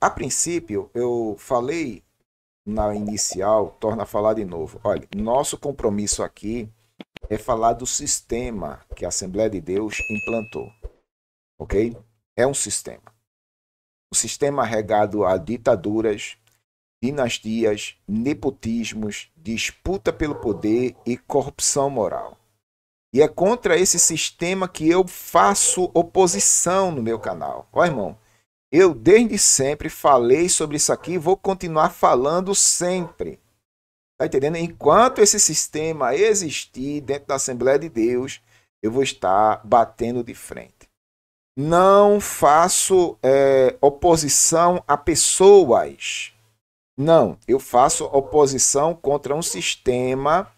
A princípio, eu falei na inicial, torna a falar de novo. Olha, nosso compromisso aqui é falar do sistema que a Assembleia de Deus implantou, ok? É um sistema. Um sistema regado a ditaduras, dinastias, nepotismos, disputa pelo poder e corrupção moral. E é contra esse sistema que eu faço oposição no meu canal. Ó, irmão, eu desde sempre falei sobre isso aqui e vou continuar falando sempre. Tá entendendo? Enquanto esse sistema existir dentro da Assembleia de Deus, eu vou estar batendo de frente. Não faço oposição a pessoas. Não, eu faço oposição contra um sistema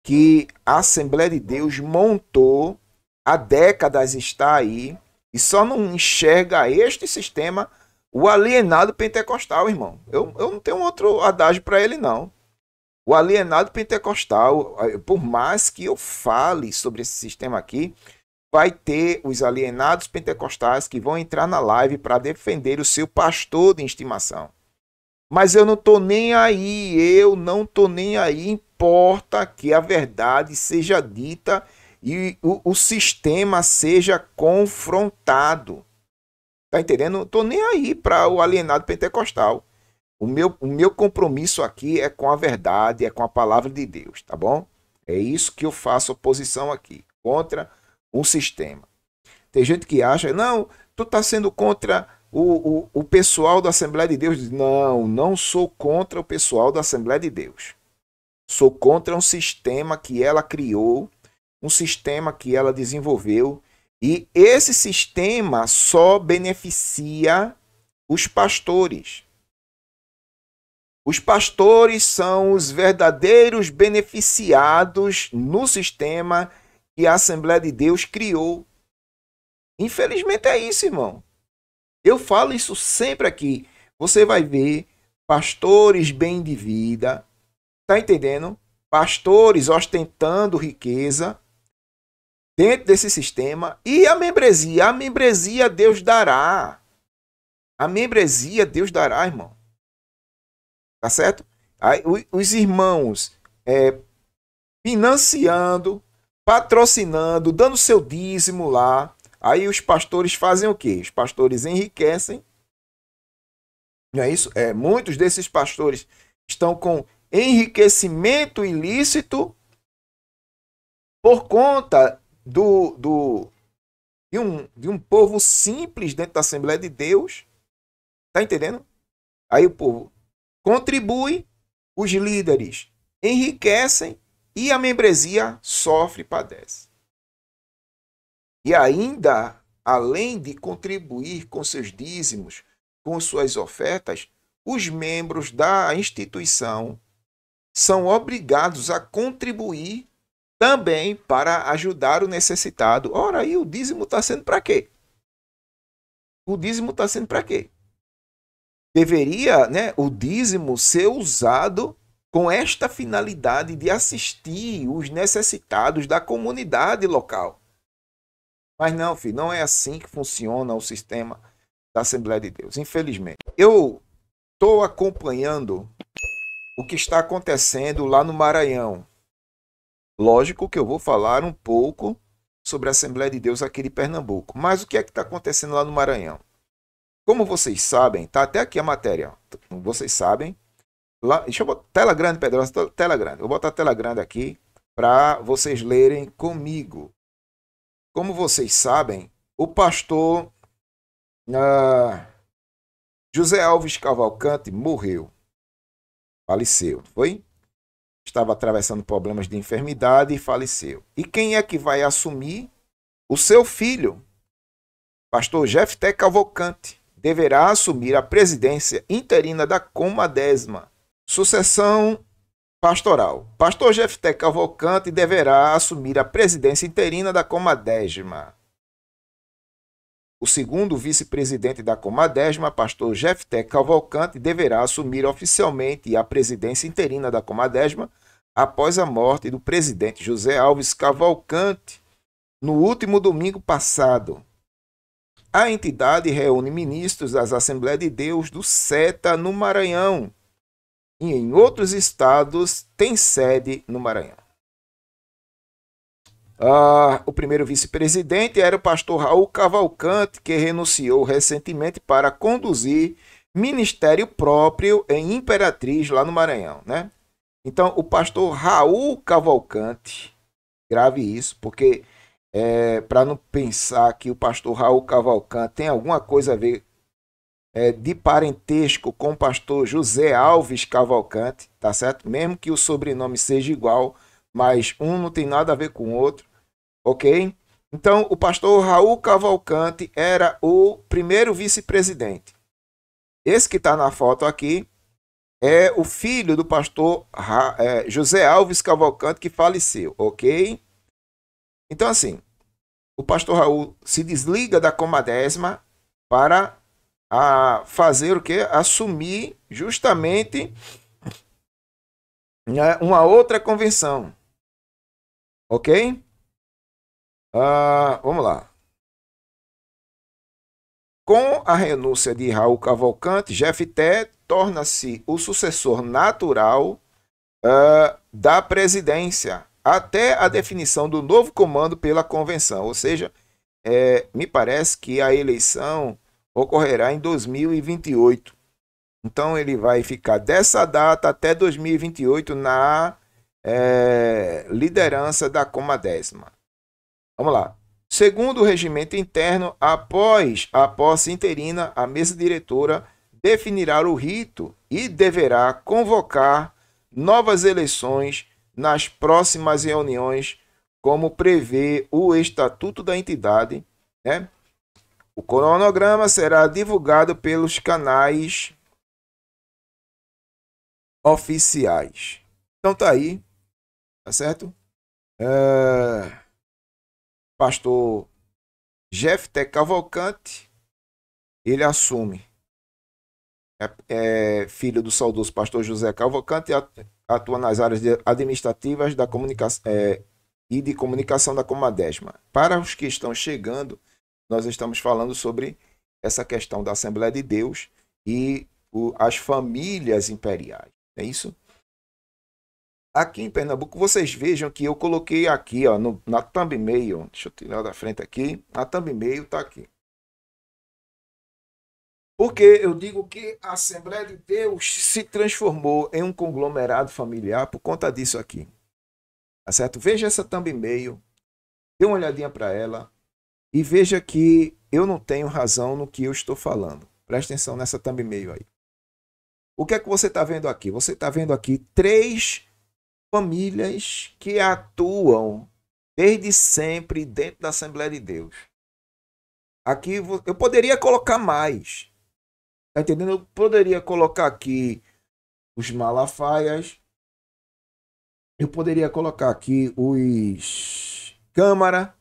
que a Assembleia de Deus montou, há décadas está aí, e só não enxerga este sistema o alienado pentecostal, irmão. Eu não tenho outro adágio para ele, não. O alienado pentecostal, por mais que eu fale sobre esse sistema aqui, vai ter os alienados pentecostais que vão entrar na live para defender o seu pastor de estimação. Mas eu não estou nem aí, eu não estou nem aí. Importa que a verdade seja dita e o sistema seja confrontado. Tá entendendo? Não estou nem aí para o alienado pentecostal. O meu compromisso aqui é com a verdade, é com a palavra de Deus, tá bom? É isso que eu faço oposição aqui, contra um sistema. Tem gente que acha, não, tu está sendo contra o pessoal da Assembleia de Deus. Não, não sou contra o pessoal da Assembleia de Deus. Sou contra um sistema que ela criou, um sistema que ela desenvolveu, e esse sistema só beneficia os pastores. Os pastores são os verdadeiros beneficiados no sistema que a Assembleia de Deus criou. Infelizmente é isso, irmão. Eu falo isso sempre aqui. Você vai ver pastores bem de vida, tá entendendo? Pastores ostentando riqueza dentro desse sistema. E a membresia Deus dará. A membresia Deus dará, irmão. Tá certo? Aí, os irmãos financiando, patrocinando, dando seu dízimo lá. Aí os pastores fazem o quê? Os pastores enriquecem. Não é isso? Muitos desses pastores estão com enriquecimento ilícito por conta de um povo simples dentro da Assembleia de Deus. Tá entendendo? Aí o povo contribui, os líderes enriquecem e a membresia sofre e padece. E ainda, além de contribuir com seus dízimos, com suas ofertas, os membros da instituição são obrigados a contribuir também para ajudar o necessitado. Ora, aí o dízimo está sendo para quê? O dízimo está sendo para quê? Deveria, né, o dízimo ser usado com esta finalidade de assistir os necessitados da comunidade local. Mas não, filho, não é assim que funciona o sistema da Assembleia de Deus, infelizmente. Eu estou acompanhando o que está acontecendo lá no Maranhão. Lógico que eu vou falar um pouco sobre a Assembleia de Deus aqui de Pernambuco. Mas o que é que está acontecendo lá no Maranhão? Como vocês sabem, tá até aqui a matéria. Ó. Vocês sabem. Lá, deixa eu botar tela grande, Pedro. Tela grande. Eu vou botar a tela grande aqui para vocês lerem comigo. Como vocês sabem, o pastor José Alves Cavalcante morreu. Faleceu, foi? Estava atravessando problemas de enfermidade e faleceu. E quem é que vai assumir? O seu filho, pastor Jefté Cavalcante, deverá assumir a presidência interina da Comadésima. Sucessão pastoral. Pastor Jefté Cavalcante deverá assumir a presidência interina da Comadésima. O segundo vice-presidente da Comadésima, pastor Jefté Cavalcante, deverá assumir oficialmente a presidência interina da Comadésima após a morte do presidente José Alves Cavalcante no último domingo passado. a entidade reúne ministros das Assembleias de Deus do SETA no Maranhão e em outros estados tem sede no Maranhão. O primeiro vice-presidente era o pastor Raul Cavalcante, que renunciou recentemente para conduzir ministério próprio em Imperatriz, lá no Maranhão, né? Então, o pastor Raul Cavalcante, grave isso, porque para não pensar que o pastor Raul Cavalcante tem alguma coisa a ver de parentesco com o pastor José Alves Cavalcante, tá certo? Mesmo que o sobrenome seja igual, mas um não tem nada a ver com o outro, ok? Então, o pastor Raul Cavalcante era o primeiro vice-presidente. Esse que está na foto aqui é o filho do pastor José Alves Cavalcante, que faleceu, ok? Então, assim, o pastor Raul se desliga da Comadésima para fazer o quê? Assumir justamente uma outra convenção, ok? Vamos lá. Com a renúncia de Raul Cavalcante, Jefté torna-se o sucessor natural da presidência, até a definição do novo comando pela convenção. Ou seja, me parece que a eleição ocorrerá em 2028. Então, ele vai ficar dessa data até 2028 na liderança da Comadésima. Vamos lá. Segundo o regimento interno, após a posse interina, a mesa diretora definirá o rito e deverá convocar novas eleições nas próximas reuniões, como prevê o Estatuto da entidade, né? O cronograma será divulgado pelos canais oficiais. Então tá aí, tá certo? Pastor Jefté Cavalcante, ele assume. É filho do saudoso pastor José Cavalcante, atua nas áreas administrativas da comunicação e de comunicação da Comadésima. Para os que estão chegando, nós estamos falando sobre essa questão da Assembleia de Deus e as famílias imperiais. É isso? Aqui em Pernambuco, vocês vejam que eu coloquei aqui, ó, na thumbnail, deixa eu tirar da frente aqui, na thumbnail está aqui. Porque eu digo que a Assembleia de Deus se transformou em um conglomerado familiar por conta disso aqui. Tá certo? Veja essa thumbnail, dê uma olhadinha para ela e veja que eu não tenho razão no que eu estou falando. Presta atenção nessa thumbnail aí. O que é que você está vendo aqui? Você está vendo aqui 3 famílias que atuam desde sempre dentro da Assembleia de Deus. Aqui eu poderia colocar mais. Tá entendendo? Eu poderia colocar aqui os Malafaias. Eu poderia colocar aqui os Câmara,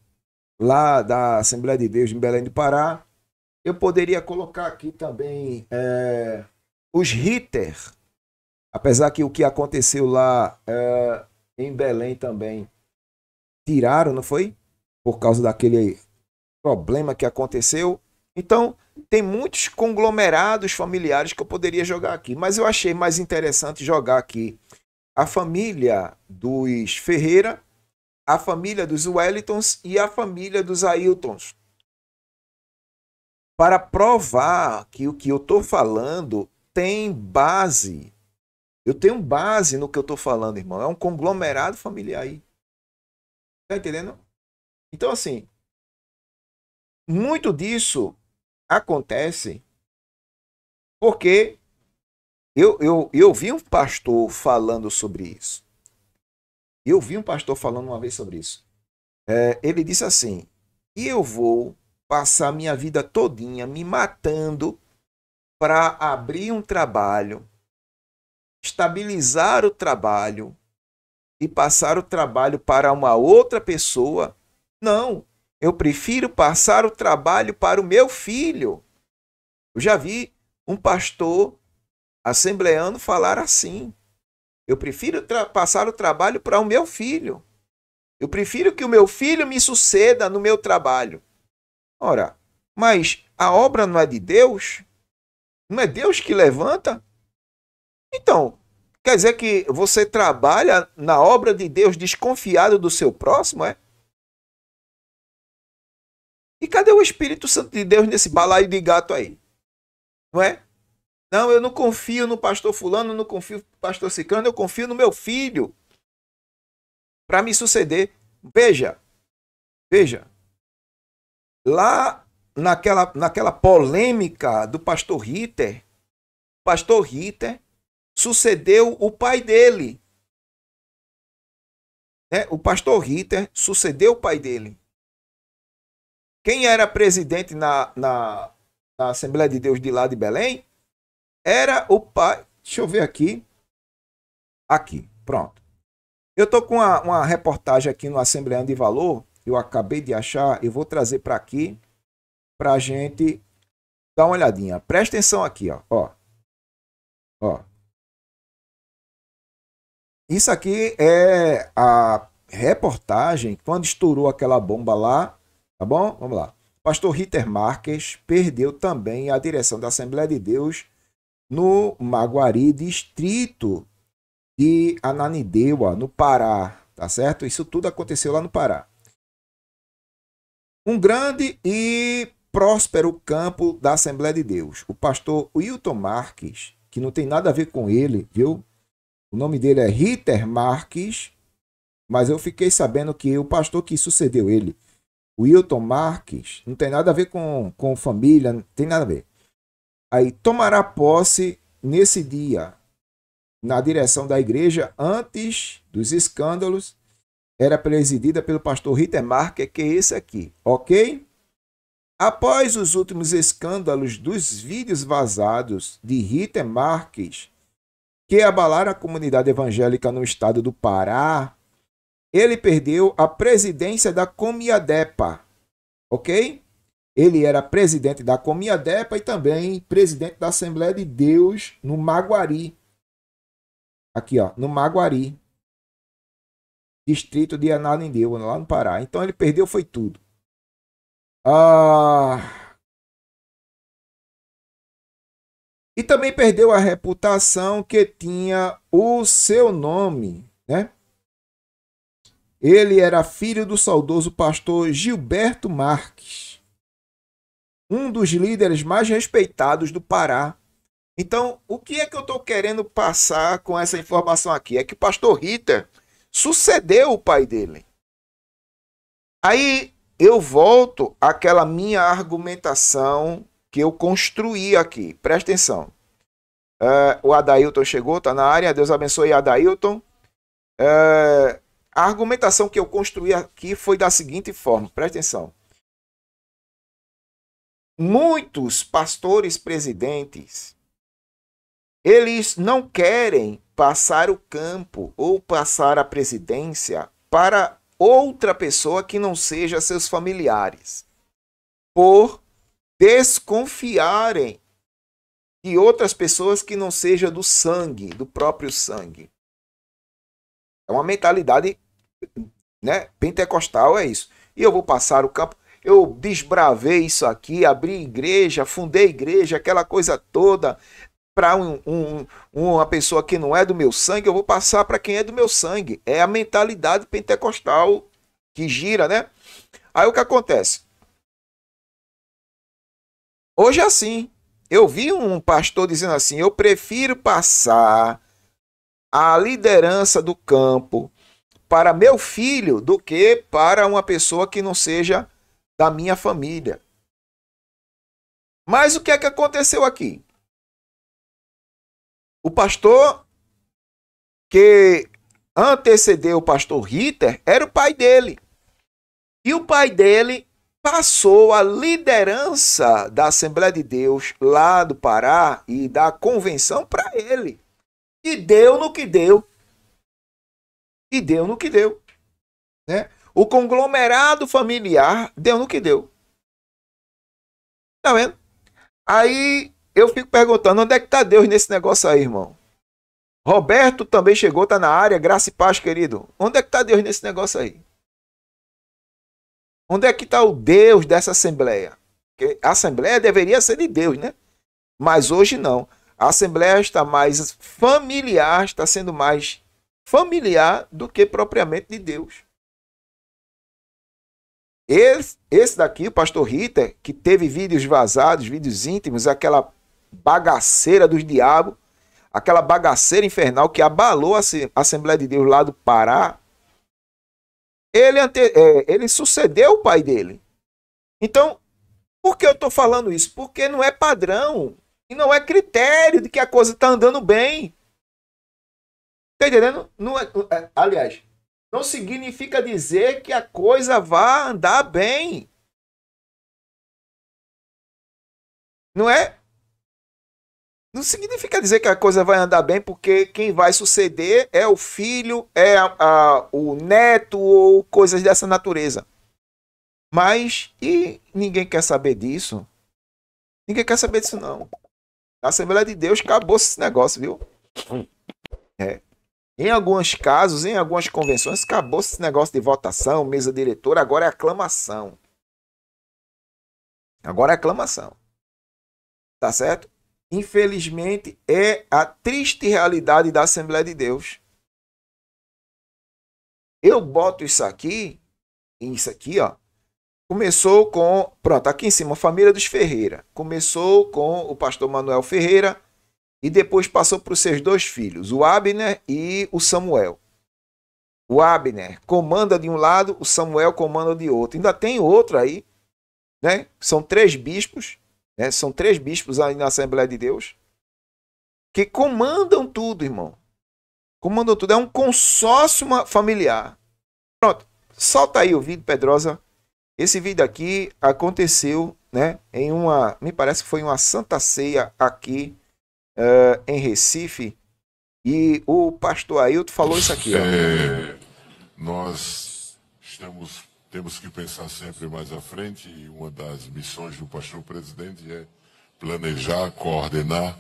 lá da Assembleia de Deus em Belém do Pará. Eu poderia colocar aqui também os Ritter. Apesar que o que aconteceu lá em Belém também tiraram, não foi? Por causa daquele problema que aconteceu. Então, tem muitos conglomerados familiares que eu poderia jogar aqui. Mas eu achei mais interessante jogar aqui a família dos Ferreira, a família dos Wellingtons e a família dos Ailtons. Para provar que o que eu estou falando tem base. Eu tenho base no que eu estou falando, irmão. É um conglomerado familiar aí. Tá entendendo? Então, assim, muito disso acontece porque eu vi um pastor falando sobre isso. Eu vi um pastor falando uma vez sobre isso. Ele disse assim: e eu vou passar minha vida todinha me matando para abrir um trabalho, estabilizar o trabalho e passar o trabalho para uma outra pessoa. Não, eu prefiro passar o trabalho para o meu filho. Eu já vi um pastor assembleano falar assim: eu prefiro passar o trabalho para o meu filho. Eu prefiro que o meu filho me suceda no meu trabalho. Ora, Mas a obra não é de Deus? Não é Deus que levanta? Então, quer dizer que você trabalha na obra de Deus desconfiado do seu próximo, é? E cadê o Espírito Santo de Deus nesse balaio de gato aí? Não é? Não, eu não confio no pastor fulano, não confio no pastor ciclano, eu confio no meu filho para me suceder. Veja, veja, lá naquela polêmica do pastor Ritter sucedeu o pai dele. Né? O pastor Ritter sucedeu o pai dele. Quem era presidente na Assembleia de Deus de lá de Belém era o pai. Deixa eu ver aqui. Aqui, pronto. Eu estou com uma reportagem aqui no Assembleando de Valor. Eu acabei de achar. Eu vou trazer para aqui para a gente dar uma olhadinha. Presta atenção aqui, ó. Ó. Isso aqui é a reportagem quando estourou aquela bomba lá. Tá bom? Vamos lá. Pastor Ritter Marques perdeu também a direção da Assembleia de Deus no Maguari, distrito de Ananindeua, no Pará. Tá certo? Isso tudo aconteceu lá no Pará. Um grande e próspero campo da Assembleia de Deus. O pastor Wilton Marques, que não tem nada a ver com ele, viu? O nome dele é Ritter Marques, mas eu fiquei sabendo que o pastor que sucedeu ele, Wilton Marques, não tem nada a ver com família, não tem nada a ver. Aí tomará posse nesse dia, na direção da igreja, antes dos escândalos, era presidida pelo pastor Ritter Marques, que é esse aqui, ok? Após os últimos escândalos dos vídeos vazados de Ritter Marques, que abalaram a comunidade evangélica no estado do Pará, ele perdeu a presidência da Comiadepa, ok? Ele era presidente da Comiadepa e também presidente da Assembleia de Deus no Maguari. Aqui, ó, no Maguari, distrito de Ananindeua, lá no Pará. Então ele perdeu foi tudo. E também perdeu a reputação que tinha o seu nome, né? Ele era filho do saudoso pastor Gilberto Marques, um dos líderes mais respeitados do Pará. Então, o que é que eu estou querendo passar com essa informação aqui? É que o pastor Ritter sucedeu o pai dele. Aí eu volto àquela minha argumentação que eu construí aqui. Presta atenção. O Adailton chegou, está na área. Deus abençoe, Adailton. A argumentação que eu construí aqui foi da seguinte forma. Presta atenção. Muitos pastores presidentes, eles não querem passar o campo ou passar a presidência para outra pessoa que não seja seus familiares, por desconfiarem de outras pessoas que não seja do sangue, do próprio sangue. É uma mentalidade, né, pentecostal, é isso. E eu vou passar o campo. Eu desbravei isso aqui, abri igreja, fundei igreja, aquela coisa toda, para uma pessoa que não é do meu sangue, eu vou passar para quem é do meu sangue. É a mentalidade pentecostal que gira, né? Aí o que acontece? Hoje é assim. Eu vi um pastor dizendo assim, eu prefiro passar a liderança do campo para meu filho do que para uma pessoa que não seja da minha família. Mas o que é que aconteceu aqui? O pastor que antecedeu o pastor Ritter era o pai dele. E o pai dele passou a liderança da Assembleia de Deus lá do Pará e da convenção para ele. E deu no que deu. E deu no que deu. Né? O conglomerado familiar deu no que deu. Tá vendo? Aí eu fico perguntando, onde é que está Deus nesse negócio aí, irmão? Roberto também chegou, está na área, graça e paz, querido. Onde é que está Deus nesse negócio aí? Onde é que está o Deus dessa assembleia? Porque a Assembleia deveria ser de Deus, né? Mas hoje não. A Assembleia está mais familiar, está sendo mais familiar do que propriamente de Deus. Esse daqui, o pastor Ritter, que teve vídeos vazados, vídeos íntimos, aquela bagaceira dos diabos, aquela bagaceira infernal que abalou a Assembleia de Deus lá do Pará, ele sucedeu o pai dele. Então, por que eu estou falando isso? Porque não é padrão e não é critério de que a coisa está andando bem. Está entendendo? Não aliás, não significa dizer que a coisa vai andar bem. Não é? Não significa dizer que a coisa vai andar bem porque quem vai suceder é o filho, é o neto ou coisas dessa natureza. Mas, e ninguém quer saber disso? Ninguém quer saber disso, não. Na Assembleia de Deus acabou esse negócio, viu? É. Em alguns casos, em algumas convenções, acabou esse negócio de votação, mesa diretora, agora é aclamação. Agora é aclamação. Tá certo? Infelizmente, é a triste realidade da Assembleia de Deus. Eu boto isso aqui, ó. Começou com, pronto, aqui em cima, família dos Ferreira. Começou com o pastor Manuel Ferreira e depois passou para os seus dois filhos, o Abner e o Samuel. O Abner comanda de um lado, o Samuel comanda de outro. Ainda tem outro aí, né? São 3 bispos. Né? São 3 bispos aí na Assembleia de Deus que comandam tudo, irmão. Comandam tudo. É um consórcio familiar. Pronto. Solta aí o vídeo, Pedrosa. Esse vídeo aqui aconteceu, né, em uma, me parece que foi uma Santa Ceia aqui em Recife. E o pastor Ailton falou isso aqui. Ó. Nós temos que pensar sempre mais à frente, e uma das missões do pastor presidente é planejar, coordenar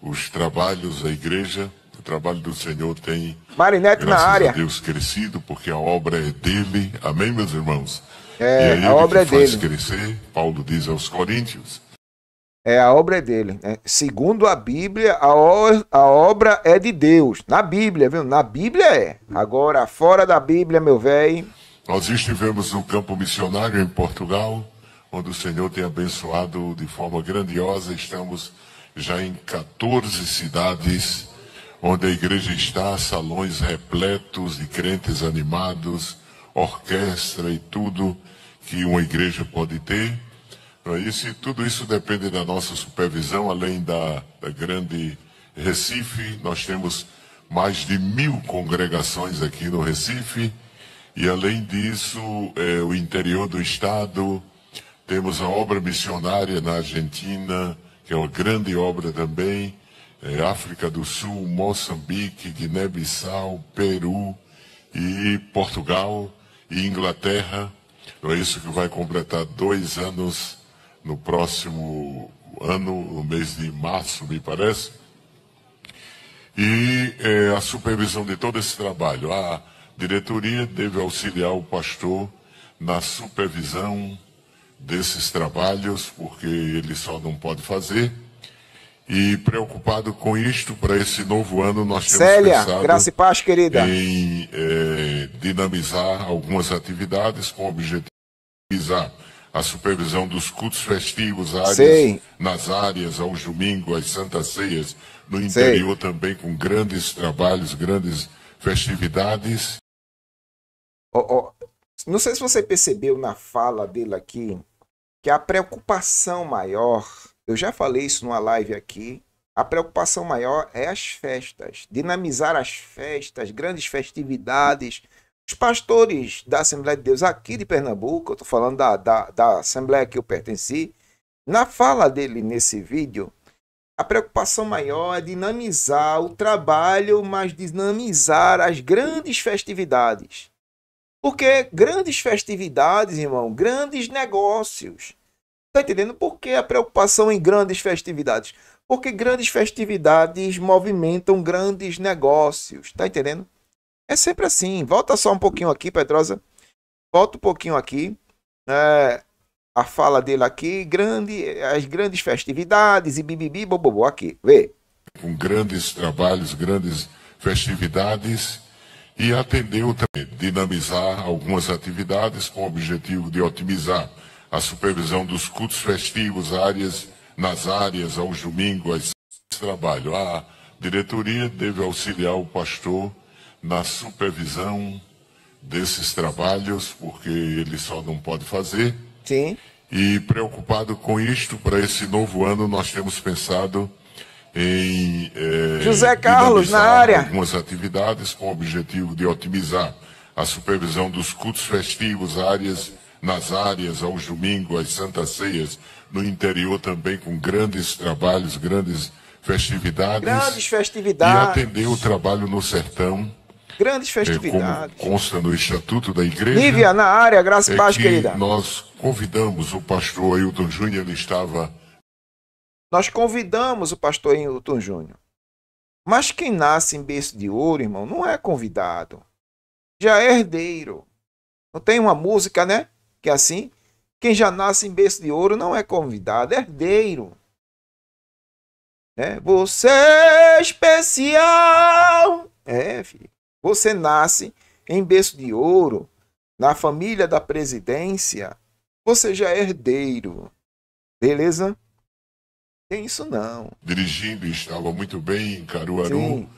os trabalhos da igreja. O trabalho do Senhor tem, Marinete na área, a Deus, crescido, porque a obra é dele. Amém, meus irmãos? E é ele a obra que faz crescer. Paulo diz aos Coríntios. A obra é dele. Né? Segundo a Bíblia, a obra é de Deus. Na Bíblia, viu? Na Bíblia é. Agora, fora da Bíblia, meu velho. Nós estivemos no campo missionário em Portugal, onde o Senhor tem abençoado de forma grandiosa. Estamos já em 14 cidades, onde a igreja está, salões repletos de crentes animados, orquestra e tudo que uma igreja pode ter. E tudo isso depende da nossa supervisão, além da grande Recife. Nós temos mais de 1000 congregações aqui no Recife. E além disso, o interior do estado, temos a obra missionária na Argentina, que é uma grande obra também, África do Sul, Moçambique, Guiné-Bissau, Peru e Portugal e Inglaterra. É isso que vai completar 2 anos no próximo ano, no mês de março, me parece. E a supervisão de todo esse trabalho. A diretoria deve auxiliar o pastor na supervisão desses trabalhos, porque ele só não pode fazer. E preocupado com isto, para esse novo ano, nós temos pensado Graça e paz, querida, em dinamizar algumas atividades com o objetivo de dinamizar a supervisão dos cultos festivos, nas áreas, aos domingos, às santas ceias, no interior também, com grandes trabalhos, grandes festividades. Não sei se você percebeu na fala dele aqui, que a preocupação maior, eu já falei isso numa live aqui, a preocupação maior é as festas, dinamizar as festas, grandes festividades. Os pastores da Assembleia de Deus aqui de Pernambuco, eu estou falando da Assembleia que eu pertenci, na fala dele nesse vídeo, a preocupação maior é dinamizar o trabalho, mas dinamizar as grandes festividades. Porque grandes festividades, irmão, grandes negócios. Está entendendo? Por que a preocupação em grandes festividades? Porque grandes festividades movimentam grandes negócios. Está entendendo? É sempre assim. Volta só um pouquinho aqui, Pedrosa. Volta um pouquinho aqui. a fala dele aqui, as grandes festividades e bibibi, bobobó aqui. Vê. Com grandes trabalhos, grandes festividades, e atendeu também dinamizar algumas atividades com o objetivo de otimizar a supervisão dos cultos festivos, nas áreas, aos domingos, trabalho. A diretoria deve auxiliar o pastor na supervisão desses trabalhos, porque ele só não pode fazer. Sim. E preocupado com isto, para esse novo ano, nós temos pensado em José Carlos na área. Algumas atividades com o objetivo de otimizar a supervisão dos cultos festivos, nas áreas, aos domingos, às santas ceias, no interior também com grandes trabalhos, grandes festividades. Grandes festividades. E atender o trabalho no sertão. Grandes festividades. Como consta no Estatuto da Igreja. Lívia, na área, graça e paz, querida. Nós convidamos o pastor Ailton Júnior, ele estava... Nós convidamos o pastor Ailton Júnior. Mas quem nasce em berço de ouro, irmão, não é convidado. Já é herdeiro. Não tem uma música, né? Que é assim. Quem já nasce em berço de ouro não é convidado, é herdeiro. Né? Você é especial. É, filho. Você nasce em berço de ouro, na família da presidência, você já é herdeiro. Beleza? Tem isso não. Dirigindo, estava muito bem em Caruaru, Sim.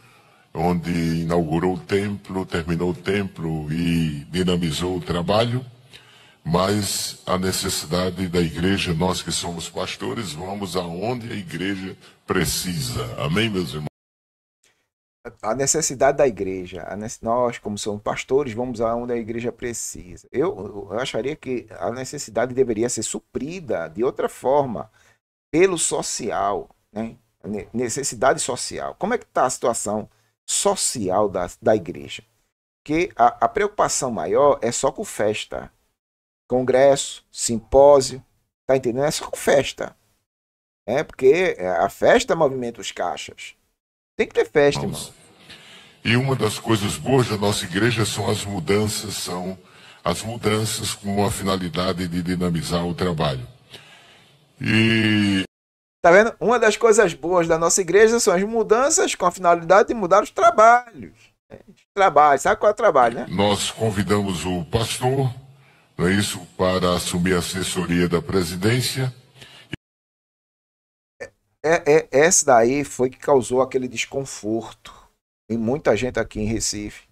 Onde inaugurou o templo, terminou o templo e dinamizou o trabalho. Mas a necessidade da igreja, nós que somos pastores, vamos aonde a igreja precisa. Amém, meus irmãos? A necessidade da igreja. Nós, como somos pastores, vamos aonde a igreja precisa. Eu acharia que a necessidade deveria ser suprida de outra forma, pelo social, né? Necessidade social. Como é que está a situação social da igreja? Porque a preocupação maior é só com festa. Congresso, simpósio, tá entendendo? É só com festa. Porque a festa movimenta os caixas. Tem que ter festa, irmão. E uma das coisas boas da nossa igreja são as mudanças com a finalidade de dinamizar o trabalho. E... Tá vendo? Uma das coisas boas da nossa igreja são as mudanças com a finalidade de mudar os trabalhos. Sabe qual é o trabalho, né? Nós convidamos o pastor, não é isso, para assumir a assessoria da presidência. Essa daí foi que causou aquele desconforto em muita gente aqui em Recife.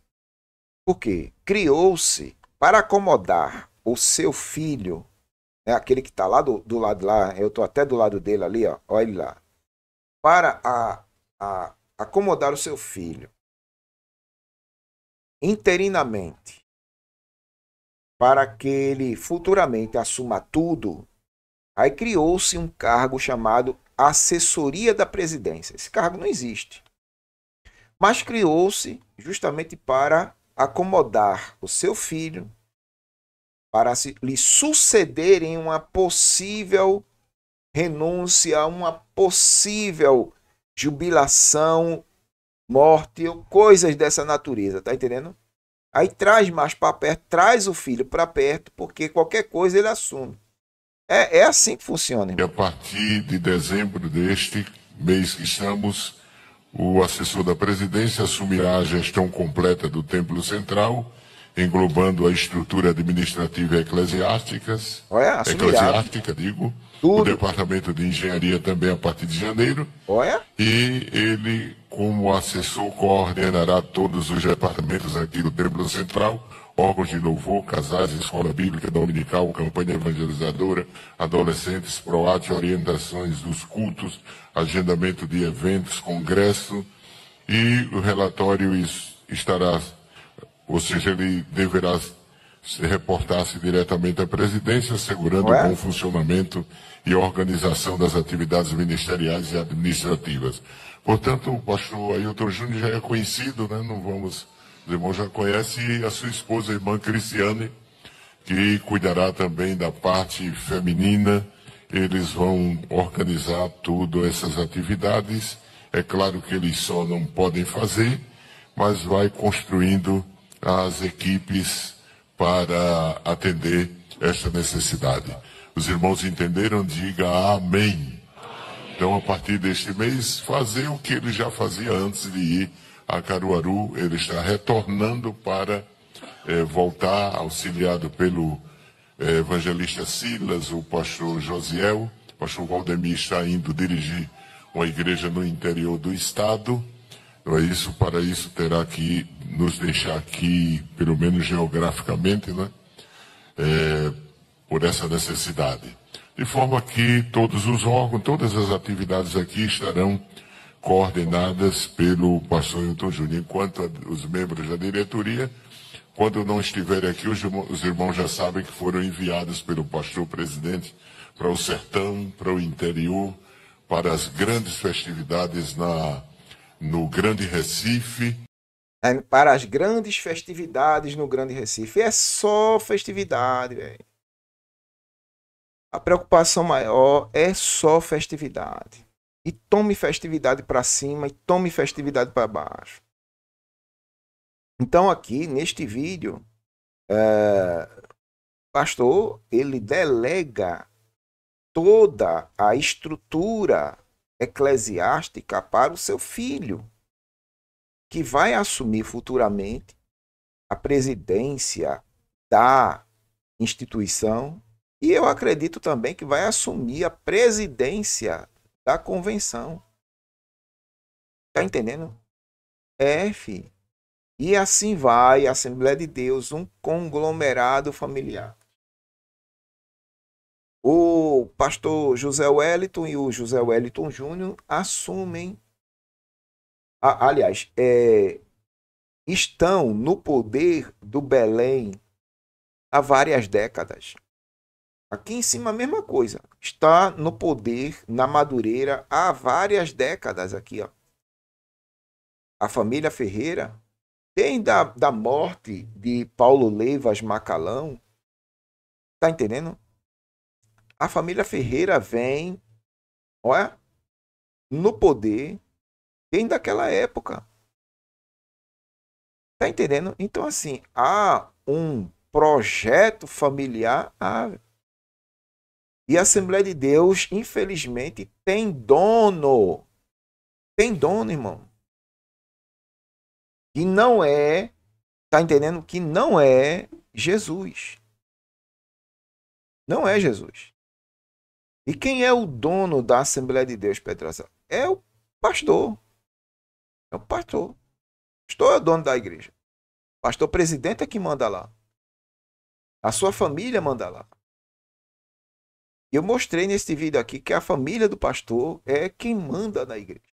Por quê? Criou-se para acomodar o seu filho, né, aquele que está lá do lado lá, eu estou até do lado dele ali, ó, olha ele lá, para acomodar o seu filho interinamente, para que ele futuramente assuma tudo. Aí criou-se um cargo chamado assessoria da presidência. Esse cargo não existe. Mas criou-se justamente para acomodar o seu filho, para lhe suceder em uma possível renúncia, uma possível jubilação, morte, ou coisas dessa natureza, tá entendendo? Aí traz mais para perto, traz o filho para perto, porque qualquer coisa ele assume. É assim que funciona, irmão. E a partir de dezembro deste mês que estamos, o assessor da presidência assumirá a gestão completa do Templo Central, englobando a estrutura administrativa e eclesiástica, tudo. O departamento de engenharia também a partir de janeiro. E ele, como assessor, coordenará todos os departamentos aqui do Templo Central, órgãos de louvor, casais, escola bíblica dominical, campanha evangelizadora, adolescentes, PROAT, orientações dos cultos, agendamento de eventos, congresso, e o relatório estará, ou seja, ele deverá reportar-se diretamente à presidência, assegurando o bom funcionamento e organização das atividades ministeriais e administrativas. Portanto, o pastor Ailton Júnior já é conhecido, né? Os irmãos já conhecem, e a sua esposa, a irmã Cristiane, que cuidará também da parte feminina. Eles vão organizar tudo essas atividades. É claro que eles só não podem fazer, mas vai construindo as equipes para atender esta necessidade. Os irmãos entenderam? Diga amém. Então, a partir deste mês, fazer o que ele já fazia antes de ir a Caruaru. Ele está retornando para voltar, auxiliado pelo evangelista Silas, o pastor Josiel. O pastor Valdemir está indo dirigir uma igreja no interior do estado. Então, para isso terá que nos deixar aqui, pelo menos geograficamente, né? Por essa necessidade. De forma que todos os órgãos, todas as atividades aqui estarão coordenadas pelo pastor Hilton Júnior, enquanto os membros da diretoria, quando não estiverem aqui, os irmãos já sabem que foram enviados pelo pastor presidente para o sertão, para o interior, para as grandes festividades no Grande Recife. Para as grandes festividades no Grande Recife. É só festividade, velho. A preocupação maior é só festividade. E tome festividade para cima e tome festividade para baixo. Então aqui, neste vídeo, o pastor, ele delega toda a estrutura eclesiástica para o seu filho, que vai assumir futuramente a presidência da instituição. E eu acredito também que vai assumir a presidência da convenção. Tá entendendo? Filho. E assim vai a Assembleia de Deus, um conglomerado familiar. O pastor José Wellington e o José Wellington Júnior assumem, aliás, estão no poder do Belém há várias décadas. Aqui em cima a mesma coisa. Está no poder, na Madureira, há várias décadas aqui, ó. A família Ferreira, desde da morte de Paulo Leivas Macalão, tá entendendo? A família Ferreira vem, olha, no poder, desde daquela época. Tá entendendo? Então, assim, há um projeto familiar, e a Assembleia de Deus, infelizmente, tem dono. Tem dono, irmão. Que não é, tá entendendo? Que não é Jesus. Não é Jesus. E quem é o dono da Assembleia de Deus, Pedrosa? É o pastor. É o pastor. O pastor é o dono da igreja. O pastor presidente é que manda lá. A sua família manda lá. Eu mostrei nesse vídeo aqui que a família do pastor é quem manda na igreja.